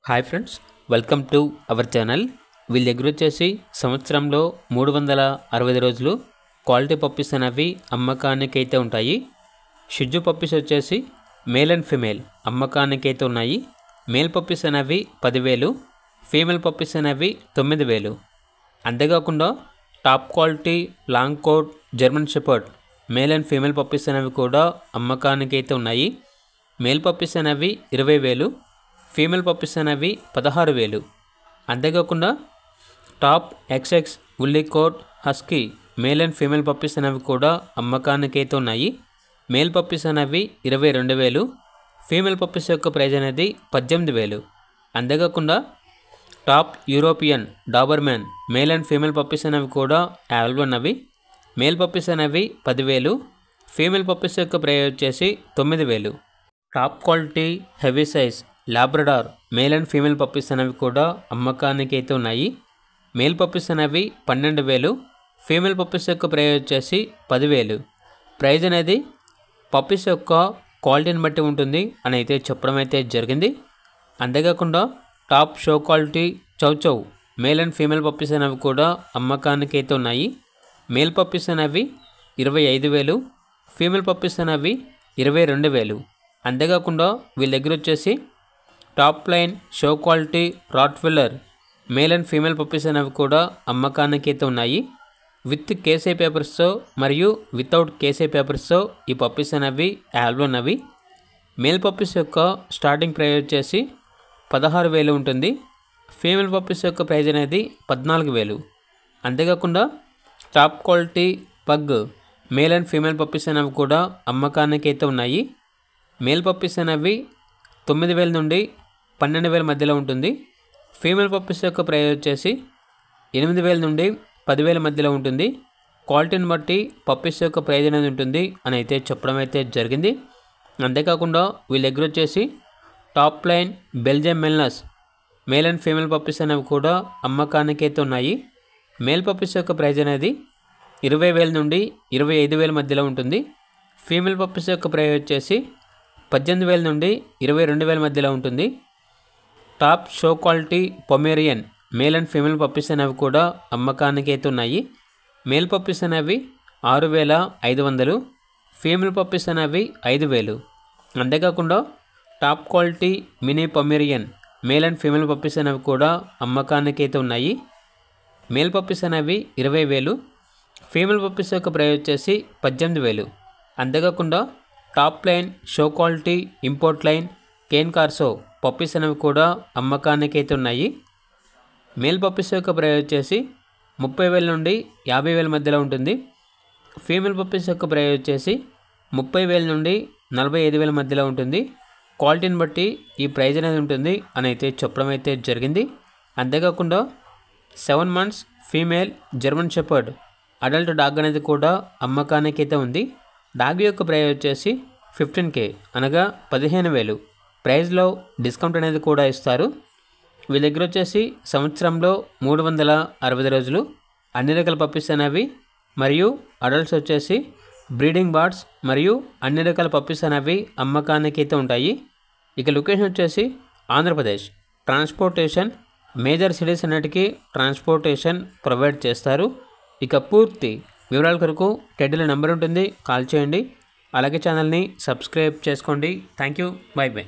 Hi friends, welcome to our channel. వీళ్ళ దగ్గర వచ్చేసి సంవత్సరంలో 365 రోజులు క్వాలిటీ పప్పీస్ అనేవి అమ్మకానికి అయితే ఉంటాయి. షిజ్జు పప్పీస్ వచ్చేసి మేల్ అండ్ ఫీమేల్ అమ్మకానికి అయితే ఉన్నాయి. మేల్ పప్పీస్ అనేవి 10,000, ఫీమేల్ పప్పీస్ అనేవి 9,000. అంతేకాకుండా top quality long coat German shepherd male and female puppies అనేవి కూడా అమ్మకానికి అయితే ఉన్నాయి. మేల్ పప్పీస్ అనేవి 20,000, ఫీమేల్ పప్పీస్ అనేవి 16,000. అంతేకాకుండా top XX woolly coat husky male and female puppies అనేవి కూడా అమ్మకానికి అయితే ఉన్నాయి. మేల్ పప్పీస్ అనేవి 22,000, ఫీమేల్ పప్పీస్ యొక్క ప్రైజ్ అనేది 18,000. అంతేకాకుండా top European Doberman male and female puppies అనేవి కూడా అవైలబుల్ ఉన్నవి. మేల్ పప్పీస్ అనేవి 10,000, ఫీమేల్ పప్పీస్ యొక్క ప్రైజ్ వచ్చేసి 9,000. Top quality heavy size Labrador male and female puppies అనేవి కూడా అమ్మకానికి అయితే ఉన్నాయి. మేల్ పప్పీస్ అనేవి 12,000, ఫీమేల్ పప్పీస్ యొక్క ప్రైజ్ వచ్చేసి 10,000. ప్రైజ్ అనేది పప్పీస్ యొక్క క్వాలిటీని బట్టి ఉంటుంది అని అయితే చెప్పడం అయితే జరిగింది. అంతేకాకుండా top show quality chow chow male and female puppies అనేవి కూడా అమ్మకానికి అయితే ఉన్నాయి. మేల్ పప్పీస్ అనేవి 25,000, ఫీమేల్ పప్పీస్ అనేవి 22,000. అంతేకాకుండా వీళ్ళ దగ్గర వచ్చేసి top line show quality Rottweiler male and female puppies అనేవి కూడా అమ్మకానికి అయితే ఉన్నాయి. విత్ కేసీ పేపర్స్తో మరియు వితౌట్ కేసీ పేపర్స్తో ఈ పప్పీస్ అనేవి అవైలబుల్ ఉన్నవి. మేల్ పప్పీస్ యొక్క స్టార్టింగ్ ప్రైజ్ వచ్చేసి 16,000 ఉంటుంది. ఫీమేల్ పప్పీస్ యొక్క ప్రైజ్ అనేది 14,000. అంతేకాకుండా top quality pug male and female puppies అనేవి కూడా అమ్మకానికి అయితే ఉన్నాయి. మేల్ పప్పీస్ అనేవి 9,000 నుండి 12,000 మధ్యలో ఉంటుంది. ఫీమేల్ పప్పీస్ యొక్క ప్రైజ్ వచ్చేసి 8,000 నుండి 10,000 మధ్యలో ఉంటుంది. క్వాలిటీని బట్టి పప్పీస్ యొక్క ప్రైజ్ అనేది ఉంటుంది అని అయితే చెప్పడం అయితే జరిగింది. అంతేకాకుండా వీళ్ళ దగ్గర వచ్చేసి top line Belgium Malinois male and female puppies అనేవి కూడా అమ్మకానికి అయితే ఉన్నాయి. మేల్ పప్పీస్ యొక్క ప్రైజ్ అనేది 20,000 నుండి 25,000 మధ్యలో ఉంటుంది. ఫీమేల్ పప్పీస్ యొక్క ప్రైజ్ వచ్చేసి 18,000 నుండి 22,000 మధ్యలో ఉంటుంది. Top show quality Pomeranian male and female puppies అనేవి కూడా అమ్మకానికి అయితే ఉన్నాయి. మేల్ పప్పీస్ అనేవి 6,500, ఫీమేల్ పప్పీస్ అనేవి 5,000. అంతేకాకుండా top quality mini Pomeranian male and female puppies అనేవి కూడా అమ్మకానికి అయితే ఉన్నాయి. మేల్ పప్పీస్ అనేవి 20,000, ఫీమేల్ పప్పీస్ యొక్క ప్రైజ్ వచ్చేసి 18,000. అంతేకాకుండా top line show quality import line cane corso puppies అనేవి కూడా అమ్మకానికి అయితే ఉన్నాయి. మేల్ పప్పీస్ యొక్క ప్రైజ్ వచ్చేసి 30,000 నుండి 50,000 మధ్యలో ఉంటుంది. ఫీమేల్ పప్పీస్ యొక్క ప్రైజ్ వచ్చేసి 30,000 నుండి 45,000 మధ్యలో ఉంటుంది. క్వాలిటీని బట్టి ఈ ప్రైజ్ అనేది ఉంటుంది అని అయితే చెప్పడం అయితే జరిగింది. అంతేకాకుండా 7 months female German shepherd adult dog అనేది కూడా అమ్మకానికి అయితే ఉంది. డాగ్ యొక్క ప్రైజ్ వచ్చేసి 15,000 అనగా 15,000. ప్రైజ్లో డిస్కౌంట్ అనేది కూడా ఇస్తారు. వీళ్ళ దగ్గర వచ్చేసి సంవత్సరంలో 360 రోజులు అన్ని రకాల పప్పీస్ అనేవి మరియు అడల్ట్స్ వచ్చేసి బ్రీడింగ్ బార్డ్స్ మరియు అన్ని రకాల పప్పీస్ అనేవి అమ్మకానికి అయితే ఉంటాయి. ఇక లొకేషన్ వచ్చేసి ఆంధ్రప్రదేశ్. ట్రాన్స్పోర్టేషన్ మేజర్ సిటీస్ అన్నిటికీ ట్రాన్స్పోర్టేషన్ ప్రొవైడ్ చేస్తారు. ఇక పూర్తి వివరాల కొరకు టెడ్డీల నెంబర్ ఉంటుంది, కాల్ చేయండి. అలాగే ఛానల్ని సబ్స్క్రైబ్ చేసుకోండి. Thank you, by by.